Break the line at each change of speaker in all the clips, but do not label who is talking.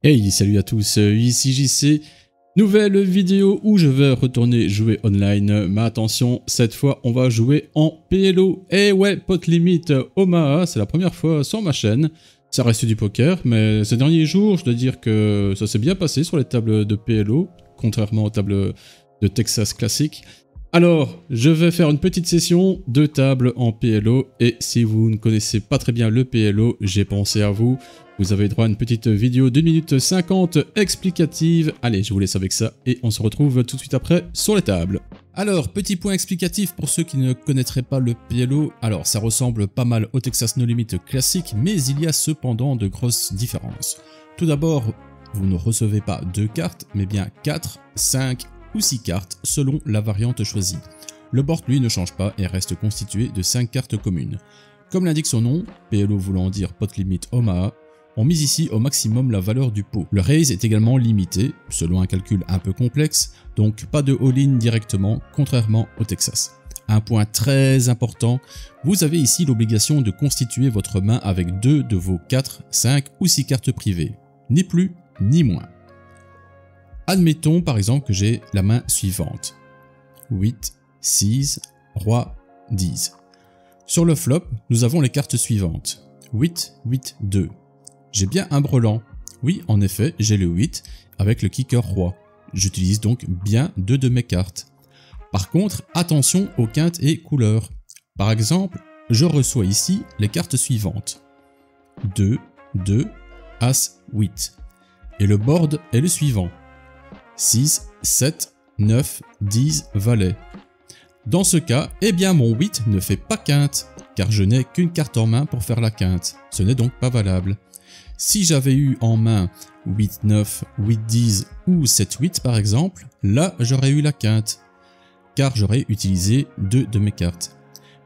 Hey, salut à tous, ici JC. Nouvelle vidéo où je vais retourner jouer online, mais attention, cette fois on va jouer en PLO. Et ouais, pote limite Omaha, c'est la première fois sur ma chaîne. Ça reste du poker, mais ces derniers jours, je dois dire que ça s'est bien passé sur les tables de PLO, contrairement aux tables de Texas classique. Alors, je vais faire une petite session de table en PLO, et si vous ne connaissez pas très bien le PLO, j'ai pensé à vous. Vous avez droit à une petite vidéo d'1 minute 50 explicative. Allez, je vous laisse avec ça et on se retrouve tout de suite après sur les tables. Alors, petit point explicatif pour ceux qui ne connaîtraient pas le PLO. Alors, ça ressemble pas mal au Texas No Limit classique, mais il y a cependant de grosses différences. Tout d'abord, vous ne recevez pas 2 cartes, mais bien 4, 5 ou 6 cartes selon la variante choisie. Le board, lui, ne change pas et reste constitué de 5 cartes communes. Comme l'indique son nom, PLO voulant dire Pot Limit Omaha, on mise ici au maximum la valeur du pot. Le raise est également limité, selon un calcul un peu complexe, donc pas de all-in directement, contrairement au Texas. Un point très important, vous avez ici l'obligation de constituer votre main avec 2 de vos 4, 5 ou 6 cartes privées, ni plus ni moins. Admettons par exemple que j'ai la main suivante, 8, 6, Roi, 10. Sur le flop, nous avons les cartes suivantes, 8, 8, 2. J'ai bien un brelan. Oui, en effet, j'ai le 8 avec le kicker roi. J'utilise donc bien 2 de mes cartes. Par contre, attention aux quintes et couleurs. Par exemple, je reçois ici les cartes suivantes. 2, 2, As, 8. Et le board est le suivant. 6, 7, 9, 10, valet. Dans ce cas, eh bien mon 8 ne fait pas quinte, car je n'ai qu'une carte en main pour faire la quinte. Ce n'est donc pas valable. Si j'avais eu en main 8-9, 8-10 ou 7-8 par exemple, là j'aurais eu la quinte, car j'aurais utilisé 2 de mes cartes.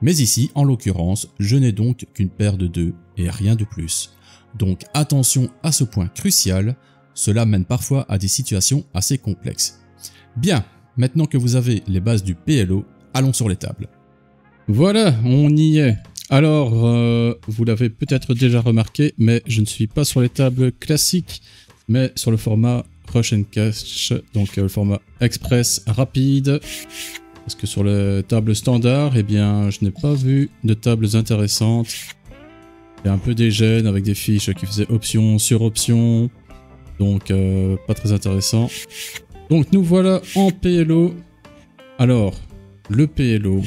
Mais ici, en l'occurrence, je n'ai donc qu'une paire de 2 et rien de plus. Donc attention à ce point crucial, cela mène parfois à des situations assez complexes. Bien, maintenant que vous avez les bases du PLO, allons sur les tables. Voilà, on y est. Alors, vous l'avez peut-être déjà remarqué, mais je ne suis pas sur les tables classiques, mais sur le format Rush and Cash, donc le format express rapide. Parce que sur les tables standard, eh bien, je n'ai pas vu de tables intéressantes. Il y a un peu des gènes avec des fiches qui faisaient option sur option, donc pas très intéressant. Donc nous voilà en PLO. Alors, le PLO...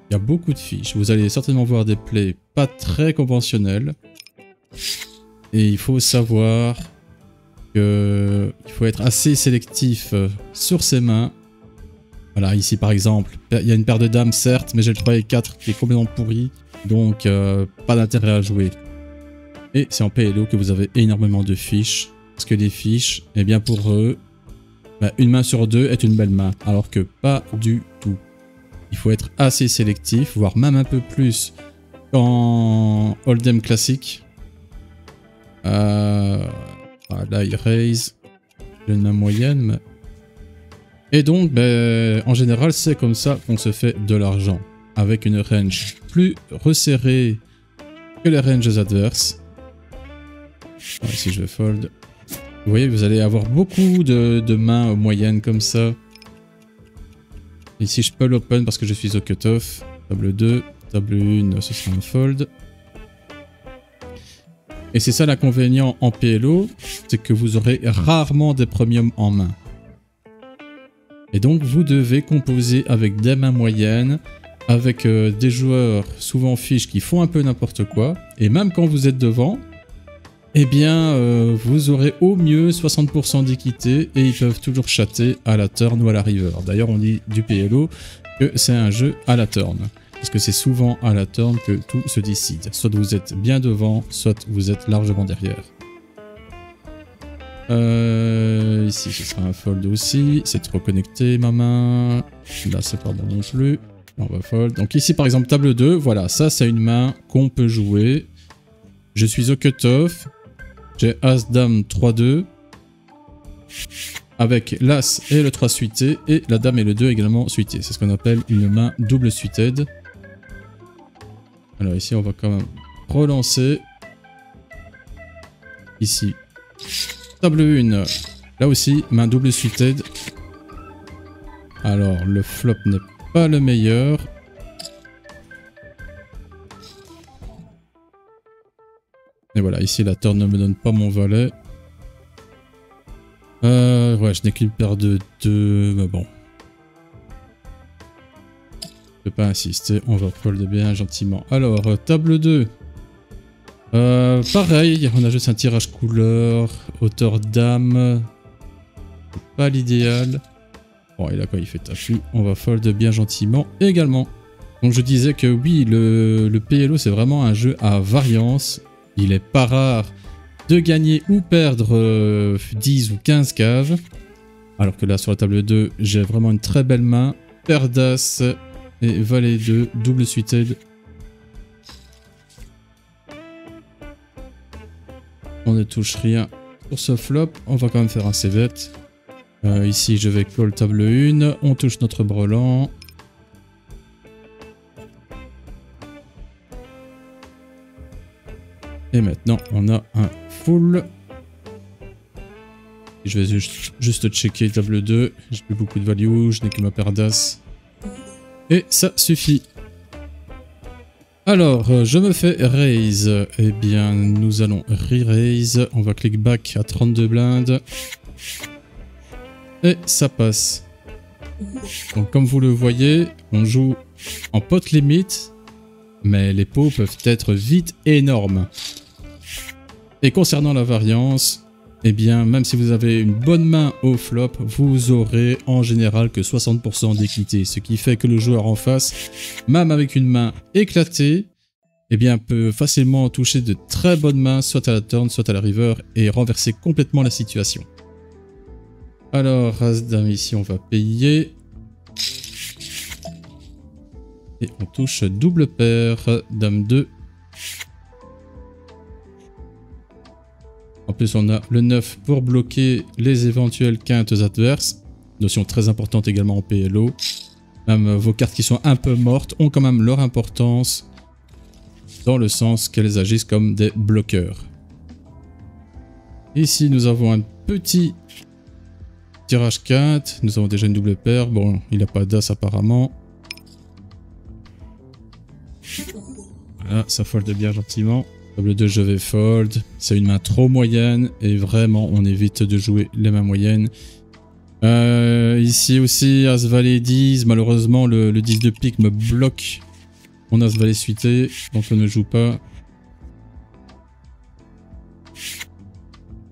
il y a beaucoup de fiches, vous allez certainement voir des plays pas très conventionnels. Et il faut savoir qu'il faut être assez sélectif sur ses mains. Voilà, ici par exemple, il y a une paire de dames certes, mais j'ai le 3 et 4 qui est complètement pourri. Donc pas d'intérêt à jouer. Et c'est en PLO que vous avez énormément de fiches. Parce que les fiches, eh bien pour eux, une main sur 2 est une belle main. Alors que pas du tout. Il faut être assez sélectif, voire même un peu plus qu'en Hold'em classique. Là, il raise. J'ai une main moyenne. Mais... et donc, en général, c'est comme ça qu'on se fait de l'argent. Avec une range plus resserrée que les ranges adverses. Ici, je vais fold. Vous voyez, vous allez avoir beaucoup de mains moyennes comme ça. Ici, je peux l'open parce que je suis au cutoff. Table 2, table 1, ce sera un fold. Et c'est ça l'inconvénient en PLO, c'est que vous aurez rarement des premiums en main. Et donc, vous devez composer avec des mains moyennes, avec des joueurs souvent fiches qui font un peu n'importe quoi. Et même quand vous êtes devant, eh bien, vous aurez au mieux 60% d'équité et ils peuvent toujours chatter à la turn ou à la river. D'ailleurs, on dit du PLO que c'est un jeu à la turn. Parce que c'est souvent à la turn que tout se décide. Soit vous êtes bien devant, soit vous êtes largement derrière. Ici, ce sera un fold aussi. C'est trop connecté, ma main. Là, c'est pas bon non plus. On va fold. Donc ici, par exemple, table 2. Voilà, ça, c'est une main qu'on peut jouer. Je suis au cutoff. J'ai As, Dame, 3-2. Avec l'As et le 3 suité. Et la Dame et le 2 également suité. C'est ce qu'on appelle une main double suited. Alors ici, on va quand même relancer. Ici, Table 1. Là aussi, main double suited. Alors, le flop n'est pas le meilleur. Et voilà, ici la turn ne me donne pas mon valet. Ouais, je n'ai qu'une paire de 2, mais bon. Je ne vais pas insister, on va fold bien gentiment. Alors, table 2. Pareil, on a juste un tirage couleur, hauteur dame. Pas l'idéal. Bon, et là, quand il fait tafu, on va fold bien gentiment également. Donc, je disais que oui, le PLO, c'est vraiment un jeu à variance. Il est pas rare de gagner ou perdre 10 ou 15 caves. Alors que là, sur la table 2, j'ai vraiment une très belle main. Paire d'as et valet 2, double suited. On ne touche rien sur ce flop. On va quand même faire un C-bet. Ici, je vais call table 1. On touche notre brelan. Et maintenant, on a un full. Je vais juste checker table 2. J'ai plus beaucoup de value. Je n'ai que ma paire d'as. Et ça suffit. Alors, je me fais raise. Eh bien, nous allons re-raise. On va click back à 32 blindes. Et ça passe. Donc, comme vous le voyez, on joue en pot limite. Mais les pots peuvent être vite énormes. Et concernant la variance, eh bien, même si vous avez une bonne main au flop, vous aurez en général que 60% d'équité. Ce qui fait que le joueur en face, même avec une main éclatée, eh bien, peut facilement toucher de très bonnes mains, soit à la turn, soit à la river, et renverser complètement la situation. Alors, As-Dame ici, on va payer. Et on touche double paire, Dame 2. En plus, on a le 9 pour bloquer les éventuelles quintes adverses. Notion très importante également en PLO. Même vos cartes qui sont un peu mortes ont quand même leur importance dans le sens qu'elles agissent comme des bloqueurs. Ici, nous avons un petit tirage quinte. Nous avons déjà une double paire. Bon, il n'a pas d'as apparemment. Voilà, ça fold bien gentiment. Table 2, je vais fold. C'est une main trop moyenne et vraiment, on évite de jouer les mains moyennes. Ici aussi, As Valet 10. Malheureusement, le 10 de pique me bloque mon As Valet suité, donc on ne joue pas.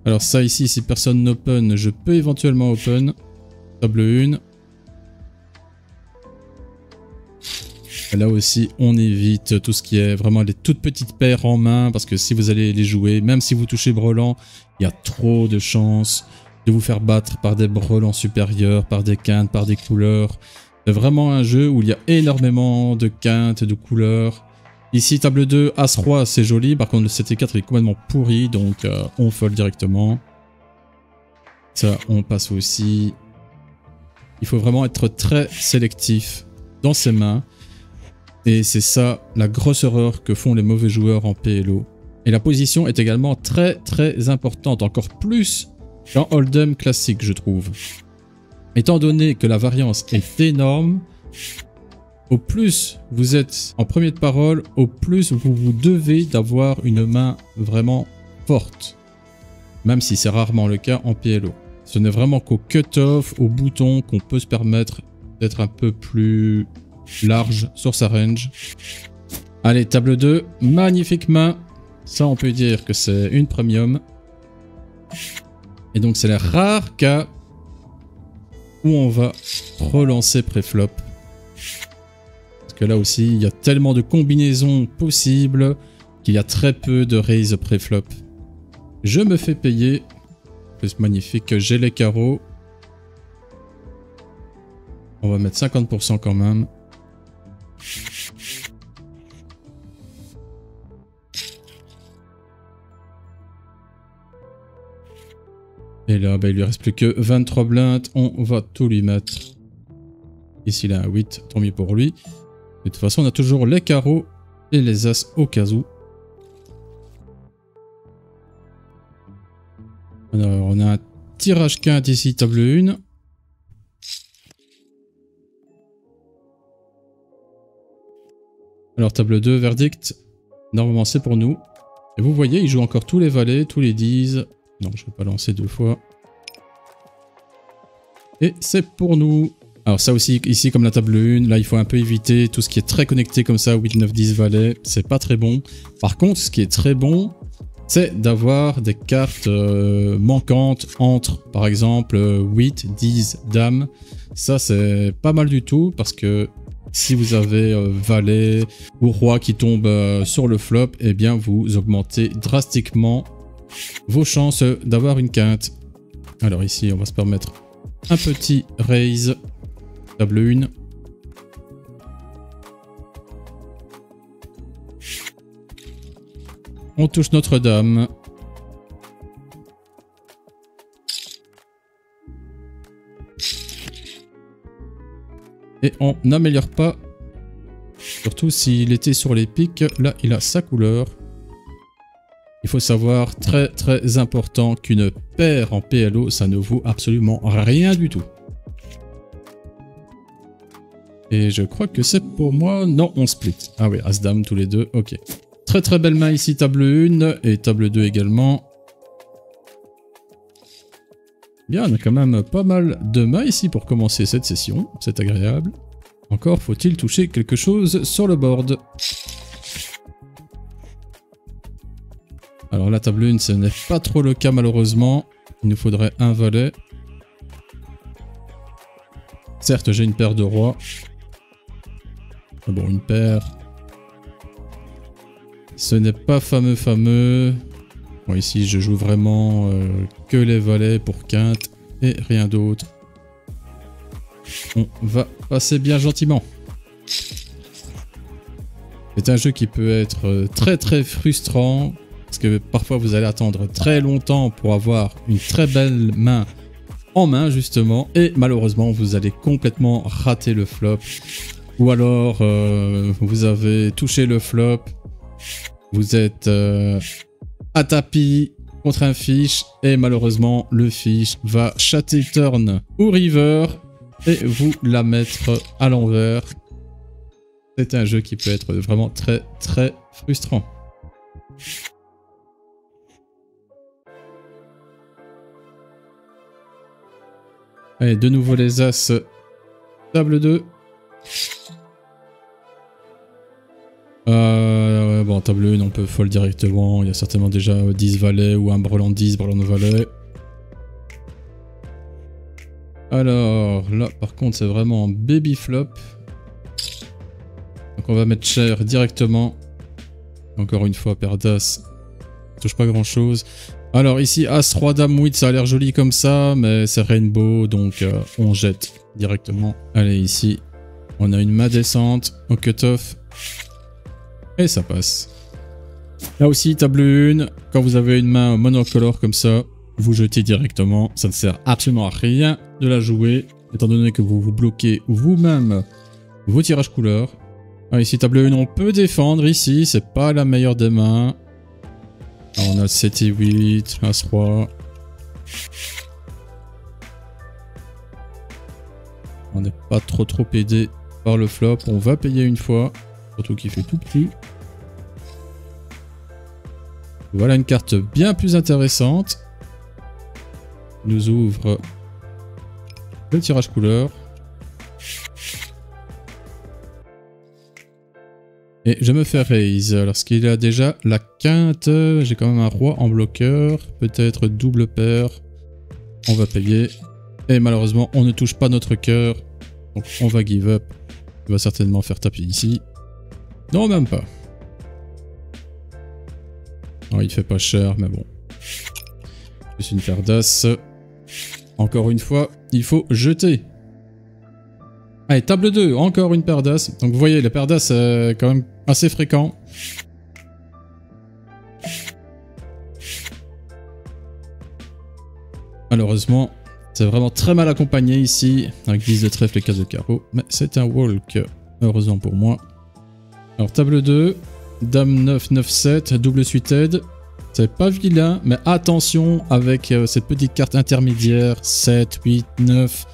Alors ça ici, si personne n'open, je peux éventuellement open. Table 1. Et là aussi, on évite tout ce qui est vraiment les toutes petites paires en main, parce que si vous allez les jouer, même si vous touchez brelan, il y a trop de chances de vous faire battre par des brelans supérieurs, par des quintes, par des couleurs. C'est vraiment un jeu où il y a énormément de quintes, de couleurs. Ici, table 2, As-Roi, c'est joli. Par contre, le 7 et 4 est complètement pourri, donc on fold directement. Ça, on passe aussi. Il faut vraiment être très sélectif dans ses mains. Et c'est ça la grosse erreur que font les mauvais joueurs en PLO. Et la position est également très très importante, encore plus qu'en Hold'em classique, je trouve. Étant donné que la variance est énorme, au plus vous êtes en premier de parole, au plus vous devez d'avoir une main vraiment forte. Même si c'est rarement le cas en PLO. Ce n'est vraiment qu'au cut-off, au bouton, qu'on peut se permettre d'être un peu plus large sur sa range. Allez, table 2, magnifique main. Ça, on peut dire que c'est une premium. Et donc, c'est les rares cas où on va relancer pré-flop. Parce que là aussi, il y a tellement de combinaisons possibles qu'il y a très peu de raise pré-flop. Je me fais payer. C'est magnifique, j'ai les carreaux. On va mettre 50% quand même. Et là, bah, il lui reste plus que 23 blindes. On va tout lui mettre. Ici, il a un 8. Tant mieux pour lui. De toute façon, on a toujours les carreaux et les as au cas où. Alors, on a un tirage quinte ici, table 1. Alors table 2, verdict. Normalement c'est pour nous. Et vous voyez, il joue encore tous les valets, tous les 10. Non, je ne vais pas lancer 2 fois. Et c'est pour nous. Alors ça aussi, ici comme la table 1, là il faut un peu éviter tout ce qui est très connecté comme ça, 8, 9, 10 valets, c'est pas très bon. Par contre, ce qui est très bon, c'est d'avoir des cartes manquantes entre, par exemple, 8, 10, dames. Ça c'est pas mal du tout, parce que si vous avez valet ou roi qui tombe sur le flop, eh bien vous augmentez drastiquement vos chances d'avoir une quinte. Alors ici, on va se permettre un petit raise. Table 1. On touche Notre-Dame. Et on n'améliore pas. Surtout s'il était sur les pics. Là, il a sa couleur. Il faut savoir, très très important, qu'une paire en PLO, ça ne vaut absolument rien du tout. Et je crois que c'est pour moi. Non, on split. Ah oui, As-Dame tous les deux. Ok. Très très belle main ici, table 1 et table 2 également. Bien, on a quand même pas mal de mains ici pour commencer cette session. C'est agréable. Encore faut-il toucher quelque chose sur le board. Alors la table 1, ce n'est pas trop le cas malheureusement. Il nous faudrait un valet. Certes, j'ai une paire de rois. Bon, une paire. Ce n'est pas fameux. Bon, ici, je joue vraiment que les valets pour quinte et rien d'autre. On va passer bien gentiment. C'est un jeu qui peut être très très frustrant. Parce que parfois, vous allez attendre très longtemps pour avoir une très belle main en main, justement. Et malheureusement, vous allez complètement rater le flop. Ou alors, vous avez touché le flop, vous êtes à tapis contre un fiche, et malheureusement, le fiche va chatter turn ou river, et vous la mettre à l'envers. C'est un jeu qui peut être vraiment très très frustrant. Allez, de nouveau les As, table 2. Bon, table 1, on peut fold directement. Il y a certainement déjà 10 valets ou un brelan 10, brelan valet. Alors, là, par contre, c'est vraiment baby flop. Donc, on va mettre cher directement. Encore une fois, paire d'As. Touche pas grand chose. Alors, ici, As, Roi, Dame, 8, ça a l'air joli comme ça, mais c'est Rainbow, donc on jette directement. Allez, ici, on a une main descente au cutoff. Et ça passe. Là aussi, table 1, quand vous avez une main monocolore comme ça, vous jetez directement. Ça ne sert absolument à rien de la jouer, étant donné que vous vous bloquez vous-même vos tirages couleurs. Ah, ici, table 1, on peut défendre. Ici, c'est pas la meilleure des mains. Alors, on a 7 et 8, As-Roi. On n'est pas trop aidé par le flop. On va payer une fois. Surtout qu'il fait tout petit. Voilà une carte bien plus intéressante. Il nous ouvre le tirage couleur. Et je me fais raise. Lorsqu'il a déjà la quinte, j'ai quand même un roi en bloqueur. Peut-être double paire. On va payer. Et malheureusement, on ne touche pas notre cœur. Donc on va give up. Il va certainement faire taper ici. Non, même pas. Oh, il fait pas cher, mais bon. Juste une paire d'As. Encore une fois, il faut jeter. Allez, table 2, encore une paire d'As. Donc vous voyez, les paires d'As, c'est quand même assez fréquent. Malheureusement, c'est vraiment très mal accompagné ici. Avec 10 de trèfle et 4 de carreau. Mais c'est un walk, heureusement pour moi. Alors table 2, Dame 9, 9, 7, double suited. C'est pas vilain, mais attention avec cette petite carte intermédiaire, 7, 8, 9.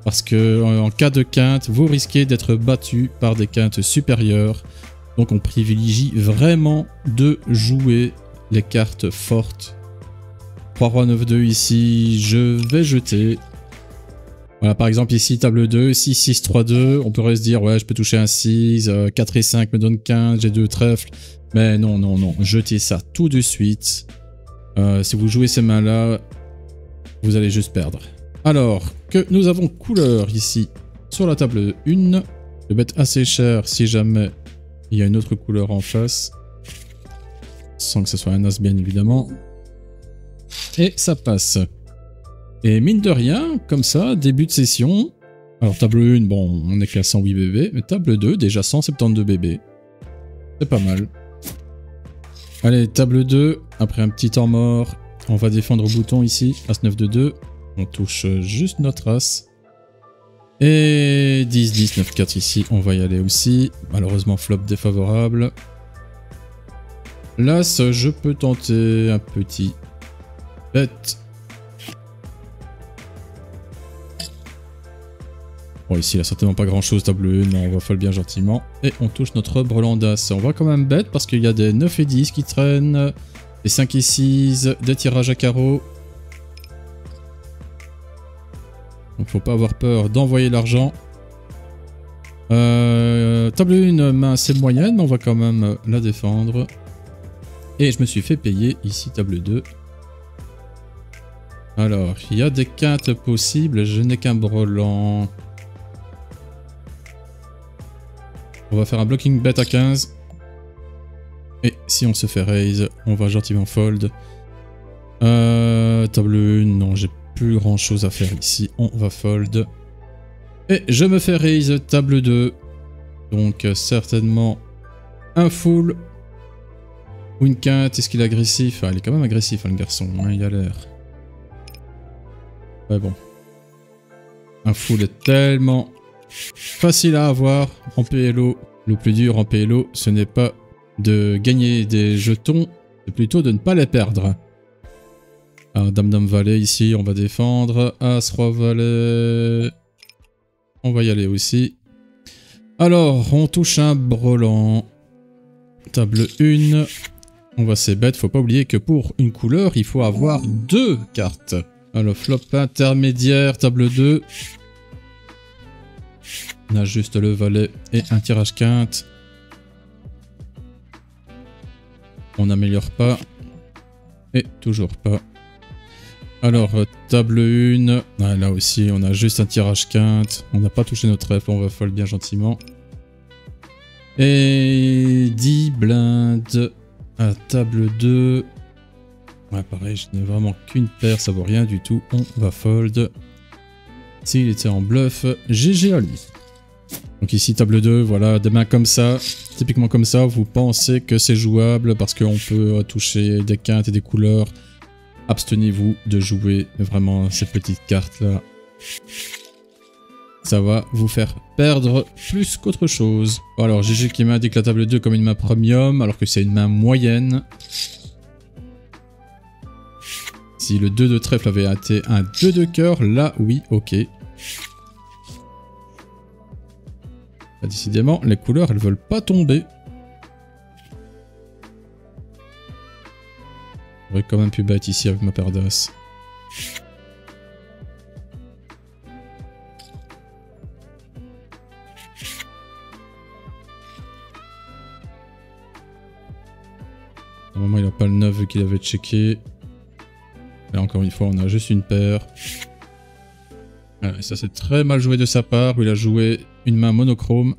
Parce que en cas de quinte, vous risquez d'être battu par des quintes supérieures. Donc on privilégie vraiment de jouer les cartes fortes. 3 Roi 9 2 ici, je vais jeter. Voilà, par exemple ici table 2, 6 6 3 2, on pourrait se dire ouais je peux toucher un 6, 4 et 5 me donne 15, j'ai 2 trèfles. Mais non, non, non, jetez ça tout de suite. Si vous jouez ces mains là, vous allez juste perdre. Alors, que nous avons couleur ici sur la table 1. Je vais mettre assez cher si jamais il y a une autre couleur en face. Sans que ce soit un as bien évidemment. Et ça passe. Et mine de rien, comme ça, début de session. Alors table 1, bon, on est qu'à 108 bébés. Mais table 2, déjà 172 bébés. C'est pas mal. Allez, table 2, après un petit temps mort, on va défendre au bouton ici. As 9 2 2. On touche juste notre as. Et 10, 10, 9, 4 ici, on va y aller aussi. Malheureusement, flop défavorable. L'as, je peux tenter un petit bet. Bon, ici, il n'y a certainement pas grand chose, table 1, mais on va folle bien gentiment. Et on touche notre brelan d'as. On va quand même bet parce qu'il y a des 9 et 10 qui traînent, des 5 et 6, des tirages à carreau. Donc faut pas avoir peur d'envoyer l'argent. Table 1, main assez moyenne, mais on va quand même la défendre. Et je me suis fait payer ici table 2. Alors, il y a des quintes possibles, je n'ai qu'un brelan. On va faire un blocking bet à 15. Et si on se fait raise, on va gentiment fold. Table 1, non, j'ai plus grand chose à faire ici, on va fold. Et je me fais raise table 2. Donc certainement un full ou une quinte. Est-ce qu'il est agressif? Ah, il est quand même agressif hein, le garçon, hein, il a l'air. Ouais bon. Un full est tellement facile à avoir en PLO. Le plus dur en PLO, ce n'est pas de gagner des jetons, c'est plutôt de ne pas les perdre. Alors, Dame Dame Valet ici, on va défendre. As Roi Valet. On va y aller aussi. Alors, on touche un brelan. Table 1. On va s'ébête. Faut pas oublier que pour une couleur, il faut avoir 2 cartes. Alors, flop intermédiaire, table 2. On a juste le valet et un tirage quinte. On n'améliore pas. Et toujours pas. Alors, table 1, ah, là aussi on a juste un tirage quinte, on n'a pas touché notre trèfle, on va fold bien gentiment. Et 10 blindes à table 2. Ouais pareil, je n'ai vraiment qu'une paire, ça vaut rien du tout, on va fold. S'il était en bluff, GG à lui. Donc ici table 2, voilà, des mains comme ça, typiquement comme ça, vous pensez que c'est jouable parce qu'on peut toucher des quintes et des couleurs. Abstenez-vous de jouer vraiment ces petites cartes là. Ça va vous faire perdre plus qu'autre chose. Bon, alors GG qui m'indique la table 2 comme une main premium alors que c'est une main moyenne. Si le 2 de trèfle avait été un 2 de cœur, là oui, ok. Bah, décidément, les couleurs elles veulent pas tomber. J'aurais quand même pu battre ici avec ma paire d'as. Normalement il n'a pas le 9 vu qu'il avait checké. Là encore une fois on a juste une paire. Voilà, ça c'est très mal joué de sa part où il a joué une main monochrome.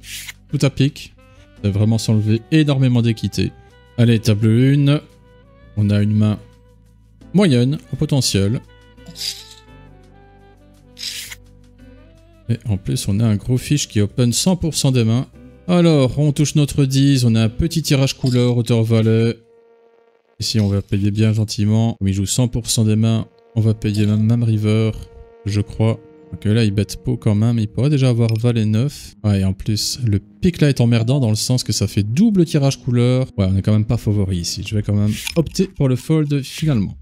Tout à pic. Ça va vraiment s'enlever énormément d'équité. Allez, table 1. On a une main moyenne au potentiel. Et en plus, on a un gros fiche qui open 100% des mains. Alors, on touche notre 10. On a un petit tirage couleur, hauteur valet. Ici, on va payer bien gentiment. Comme il joue 100% des mains, on va payer même river, je crois. Ok, là il bête pot quand même, il pourrait déjà avoir valet 9. Ouais, et en plus, le pic là est emmerdant dans le sens que ça fait double tirage couleur. Ouais, on est quand même pas favori ici. Je vais quand même opter pour le fold finalement.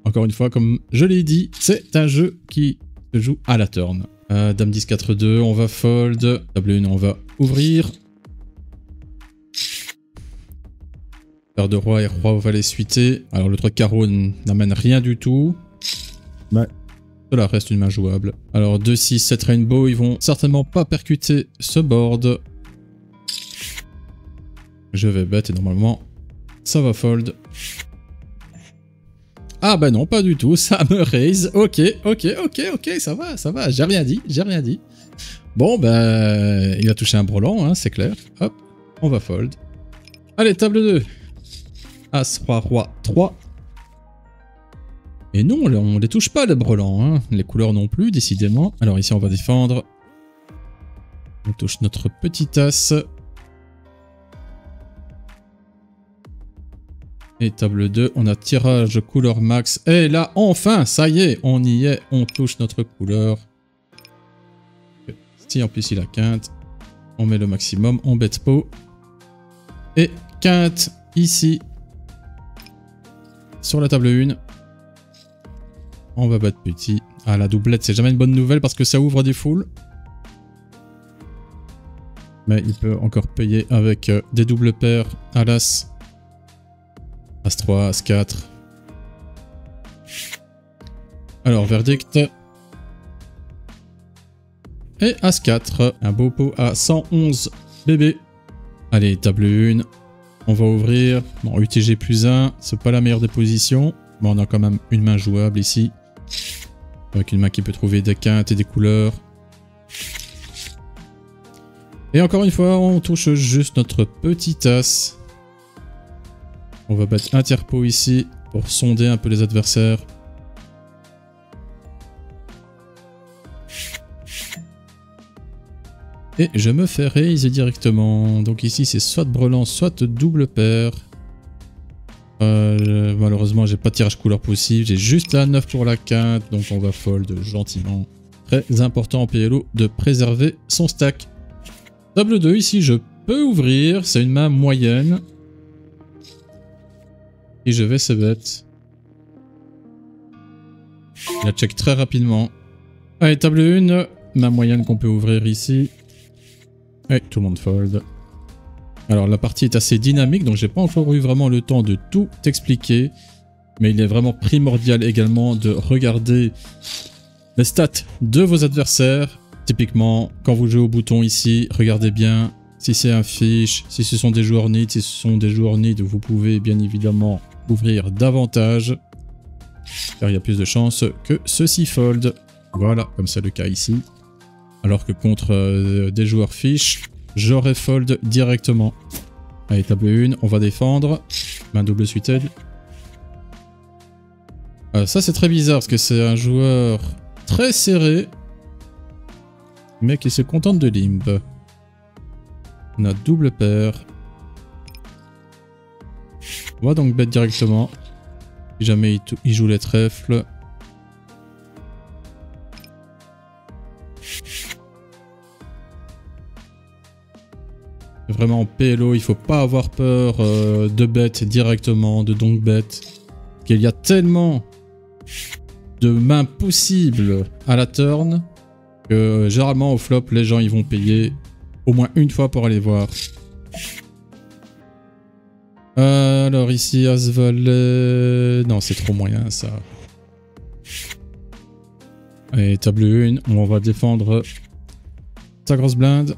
Encore une fois, comme je l'ai dit, c'est un jeu qui se joue à la turn. Dame 10, 4, 2, on va fold. Table 1, on va ouvrir. Paire de roi et roi au valet suité. Alors le 3 de carreau n'amène rien du tout. Ouais. Cela reste une main jouable. Alors 2, 6, 7 rainbow, ils vont certainement pas percuter ce board. Je vais bet et normalement ça va fold. Ah bah non, pas du tout, ça me raise. Ok, ça va, j'ai rien dit. Bon bah, il a touché un brelan, hein, c'est clair. Hop, on va fold. Allez, table 2. As, roi, roi, 3. Et non, on les touche pas les brelans, hein. Les couleurs non plus, décidément. Alors ici on va défendre. On touche notre petit as. Et table 2, on a tirage couleur max. Et là, enfin, ça y est, on y est, on touche notre couleur. Si en plus il a quinte, on met le maximum, on bet pot. Et quinte ici. Sur la table 1. On va battre petit. Ah, la doublette, c'est jamais une bonne nouvelle parce que ça ouvre des foules. Mais il peut encore payer avec des doubles paires à l'as. As-3, As-4. Alors, verdict. Et As-4. Un beau pot à 111 bébés. Allez, table 1. On va ouvrir. Bon, UTG plus 1. C'est pas la meilleure des positions. Mais on a quand même une main jouable ici. Avec une main qui peut trouver des quintes et des couleurs. Et encore une fois, on touche juste notre petit as. On va battre interpo ici pour sonder un peu les adversaires. Et je me fais raise directement. Donc ici c'est soit brelan, soit double paire. Malheureusement j'ai pas de tirage couleur possible. J'ai juste la 9 pour la quinte. Donc on va fold gentiment. Très important en PLO de préserver son stack. Table 2 ici je peux ouvrir. C'est une main moyenne. Et je vais se bet. Il la check très rapidement. Allez, table 1. Main moyenne qu'on peut ouvrir ici. Et tout le monde fold. Alors la partie est assez dynamique, donc j'ai pas encore eu vraiment le temps de tout expliquer. Mais il est vraiment primordial également de regarder les stats de vos adversaires. Typiquement, quand vous jouez au bouton ici, regardez bien si c'est un fiche, si ce sont des joueurs need. Si ce sont des joueurs need, vous pouvez bien évidemment ouvrir davantage. Car il y a plus de chances que ceci fold. Voilà, comme c'est le cas ici. Alors que contre des joueurs fiche, j'aurais fold directement. Allez, table 1, on va défendre. Main double suited. Ça c'est très bizarre parce que c'est un joueur très serré. Mais qui se contente de limp. On a double paire. On va donc bet directement. Si jamais il joue les trèfles. Vraiment en PLO, il faut pas avoir peur de bet directement, de donc bet. Parce qu'il y a tellement de mains possibles à la turn que généralement au flop, les gens ils vont payer au moins une fois pour aller voir. Alors ici, As-Valet... Non, c'est trop moyen ça. Allez, table 1, on va défendre sa grosse blinde.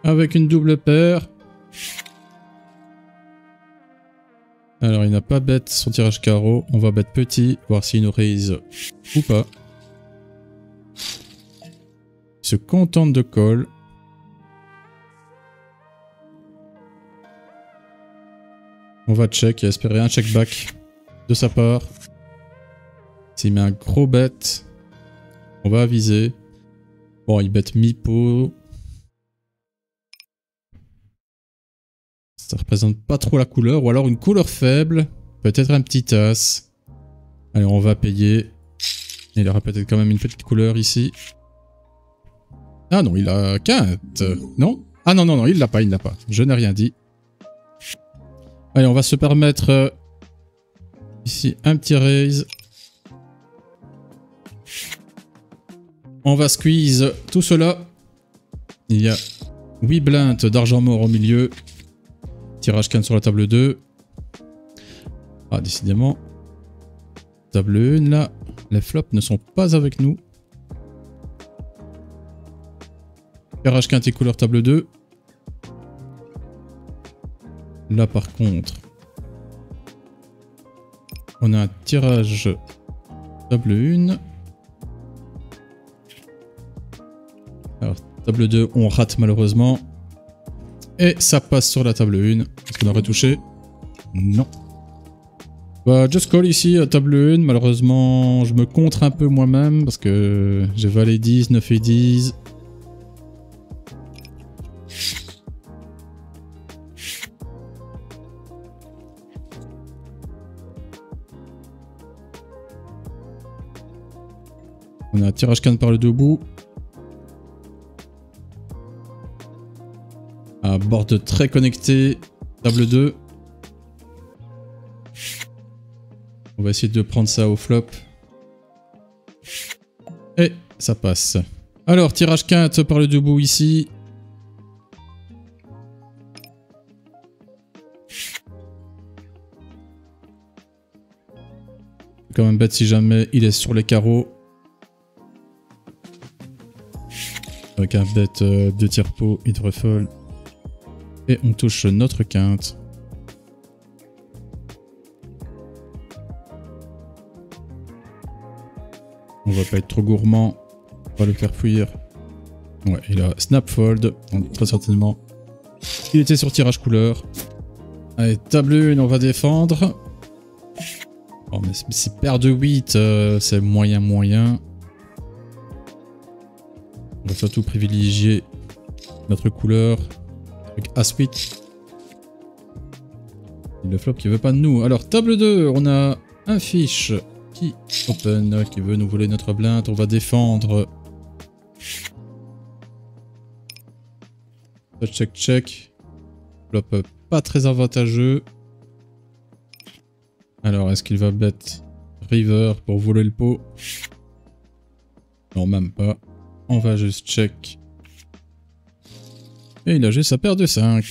Avec une double paire. Alors, il n'a pas bet son tirage carreau. On va bet petit, voir s'il nous raise ou pas. Il se contente de call. On va check et espérer un check back de sa part. S'il met un gros bet, on va aviser. Bon, il bet mi-pot. Ça représente pas trop la couleur, ou alors une couleur faible. Peut-être un petit as. Allez, on va payer. Il aura peut-être quand même une petite couleur ici. Ah non, il a quinte. Non? Ah non, non, non, il l'a pas, il l'a pas. Je n'ai rien dit. Allez, on va se permettre ici un petit raise. On va squeeze tout cela. Il y a 8 blindes d'argent mort au milieu. Tirage quinte sur la table 2. Ah, décidément. Table 1, là. Les flops ne sont pas avec nous. Tirage quinte et couleur table 2. Là, par contre, on a un tirage table 1. Alors, table 2, on rate malheureusement. Et ça passe sur la table 1. Est-ce qu'on aurait touché? Non. Bah, just call ici à table 1. Malheureusement, je me contre un peu moi-même parce que j'ai valet 10, 9 et 10. On a un tirage quinte par le debout. Un board très connecté. Table 2. On va essayer de prendre ça au flop. Et ça passe. Alors, tirage quinte par le debout ici. Quand même bête si jamais il est sur les carreaux. Avec un bête de tire-pot, il truffle. Et on touche notre quinte. On va pas être trop gourmand. On va le faire fuir. Ouais, il a snap fold. Donc très certainement, il était sur tirage couleur. Allez, table 1, on va défendre. Oh, mais c'est paire de 8, c'est moyen. On va surtout privilégier notre couleur. Avec As-8. Le flop qui veut pas de nous. Alors, table 2, on a un fiche qui open, qui veut nous voler notre blinde. On va défendre. Check. Flop pas très avantageux. Alors, est-ce qu'il va bet river pour voler le pot? Non, même pas. On va juste check. Et il a juste sa paire de 5.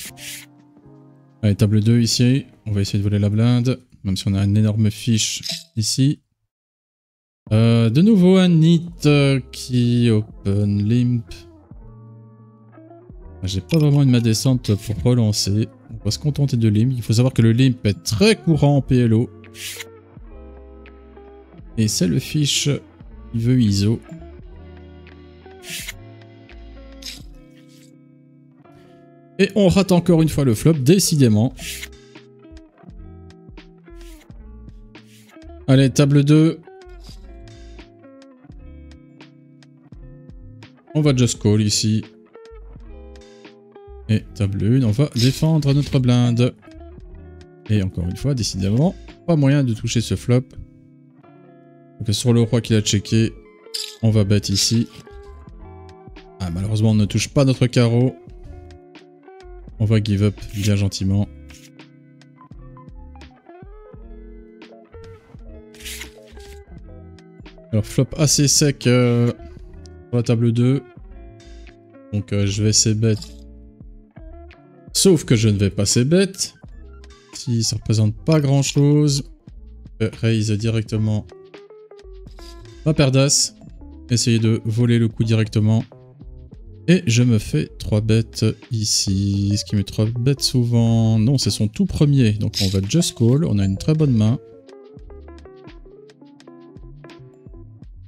Allez, table 2 ici. On va essayer de voler la blinde. Même si on a une énorme fiche ici. De nouveau un nit qui open limp. J'ai pas vraiment une main descente pour relancer. On va se contenter de limp. Il faut savoir que le limp est très courant en PLO. Et c'est le fiche qui veut ISO. Et on rate encore une fois le flop, décidément. Allez, table 2. On va just call ici. Et table 1, on va défendre notre blinde. Et encore une fois, décidément, pas moyen de toucher ce flop. Donc sur le roi qu'il a checké, on va bet ici. Ah, malheureusement, on ne touche pas notre carreau. On va give up bien gentiment. Alors flop assez sec sur la table 2. Donc je vais c-bet. Sauf que je ne vais pas c-bet. Si ça représente pas grand chose. Raise directement ma paire d'as. Essayer de voler le coup directement. Et je me fais 3 bêtes ici. Ce qui met 3 bêtes souvent. Non, c'est son tout premier. Donc on va just call. On a une très bonne main.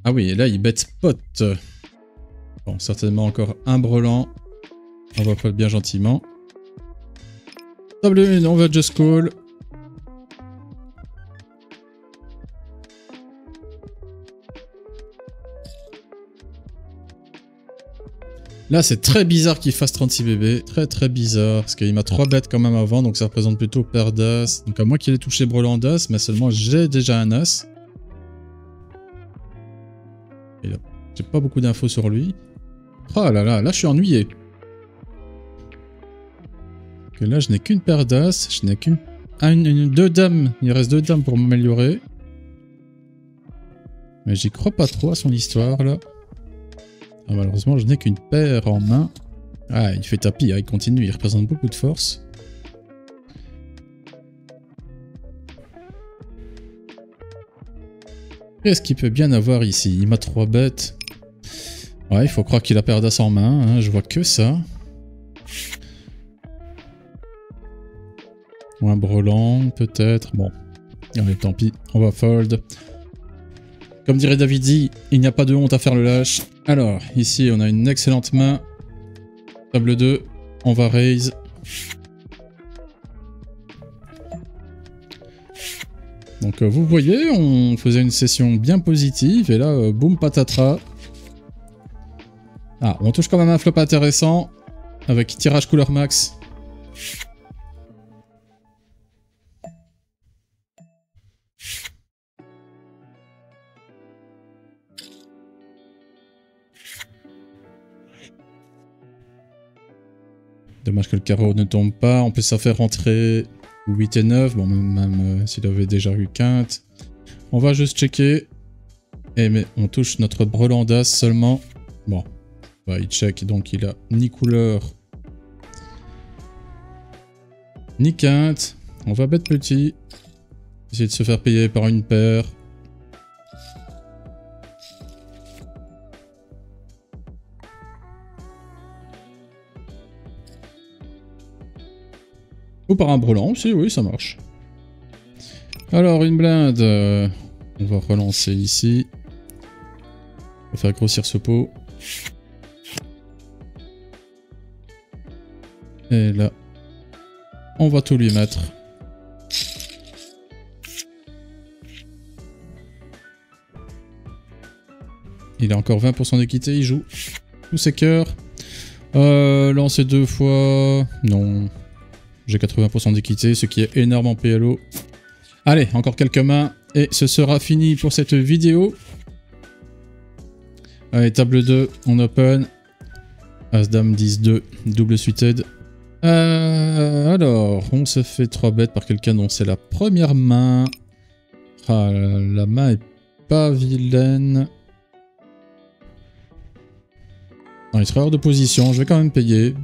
Ah oui, et là il bet pot. Bon, certainement encore un brelan. On va fold bien gentiment. Table 1, on va just call. Là, c'est très bizarre qu'il fasse 36 bébés. Très très bizarre. Parce qu'il m'a 3 bêtes quand même avant, donc ça représente plutôt paire d'as. Donc à moi qu'il ait touché brelan d'as, mais seulement j'ai déjà un as. Et là, j'ai pas beaucoup d'infos sur lui. Oh là là, là je suis ennuyé. Que là, je n'ai qu'une paire d'as. Je n'ai qu'une... deux dames. Il reste 2 dames pour m'améliorer. Mais j'y crois pas trop à son histoire là. Ah, malheureusement, je n'ai qu'une paire en main. Ah, il fait tapis, hein, il continue, il représente beaucoup de force. Qu'est-ce qu'il peut bien avoir ici? Il m'a 3 bêtes. Ouais, il faut croire qu'il a paire d'as en main, hein, je vois que ça. Ou un brelan, peut-être. Bon, allez, tant pis, on va fold. Comme dirait Davidi, il n'y a pas de honte à faire le lâche. Alors, ici, on a une excellente main. Table 2, on va raise. Donc, vous voyez, on faisait une session bien positive. Et là, boum, patatras. Ah, on touche quand même un flop intéressant. Avec tirage couleur max. Dommage que le carreau ne tombe pas. En plus, ça fait rentrer 8 et 9. Bon, même s'il avait déjà eu quinte. On va juste checker. Et mais on touche notre brelan d'as seulement. Bon, bah, il check. Donc, il a ni couleur, ni quinte. On va bet petit. Essayer de se faire payer par une paire. Ou par un brelan aussi, oui, ça marche. Alors, une blinde. On va relancer ici. On va faire grossir ce pot. Et là, on va tout lui mettre. Il a encore 20% d'équité, il joue tous ses cœurs. Lancer 2 fois... Non. J'ai 80% d'équité, ce qui est énorme en PLO. Allez, encore quelques mains et ce sera fini pour cette vidéo. Allez, table 2, on open. As-Dame 10-2, double suited. Alors, on se fait 3 bêtes par quelqu'un dont c'est la première main. Ah, la main est pas vilaine. Non, il sera hors de position, je vais quand même payer.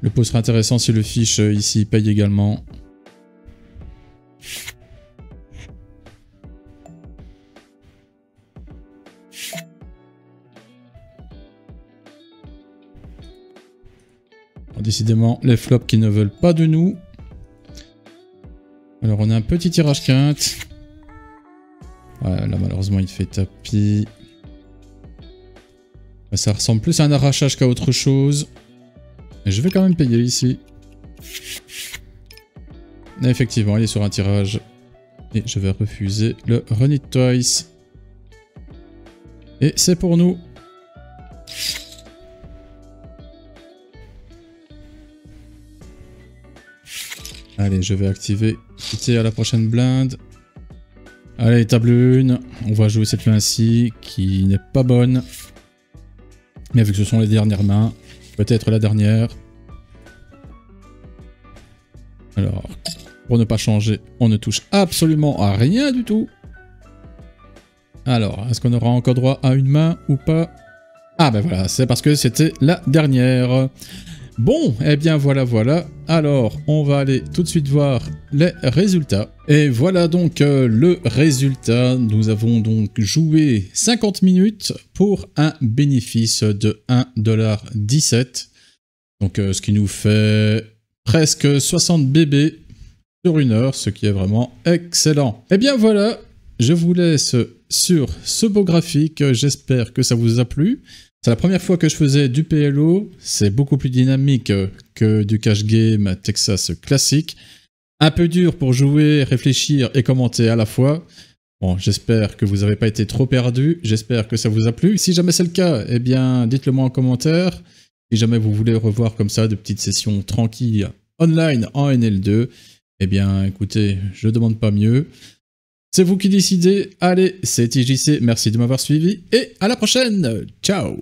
Le pot sera intéressant si le fiche ici paye également. Alors, décidément, les flops qui ne veulent pas de nous. Alors on a un petit tirage quinte. Ouais, là malheureusement il fait tapis. Ça ressemble plus à un arrachage qu'à autre chose. Mais je vais quand même payer ici. Et effectivement, il est sur un tirage. Et je vais refuser le Run It Twice. Et c'est pour nous. Allez, je vais activer quitter à la prochaine blinde. Allez, table 1. On va jouer cette main-ci qui n'est pas bonne. Mais vu que ce sont les dernières mains, peut-être la dernière. Alors, pour ne pas changer, on ne touche absolument à rien du tout. Alors, est-ce qu'on aura encore droit à une main ou pas? Ah ben voilà, c'est parce que c'était la dernière. Bon, eh bien voilà. Alors, on va aller tout de suite voir les résultats. Et voilà donc le résultat. Nous avons donc joué 50 minutes pour un bénéfice de 1,17 $. Donc, ce qui nous fait presque 60 bébés sur 1 heure, ce qui est vraiment excellent. Eh bien voilà, je vous laisse sur ce beau graphique. J'espère que ça vous a plu. C'est la première fois que je faisais du PLO, c'est beaucoup plus dynamique que du cash game Texas classique. Un peu dur pour jouer, réfléchir et commenter à la fois. Bon, j'espère que vous n'avez pas été trop perdu, j'espère que ça vous a plu. Si jamais c'est le cas, eh bien dites-le moi en commentaire. Si jamais vous voulez revoir comme ça de petites sessions tranquilles online en NL2, eh bien écoutez, je demande pas mieux. C'est vous qui décidez. Allez, c'est TJC, merci de m'avoir suivi et à la prochaine. Ciao.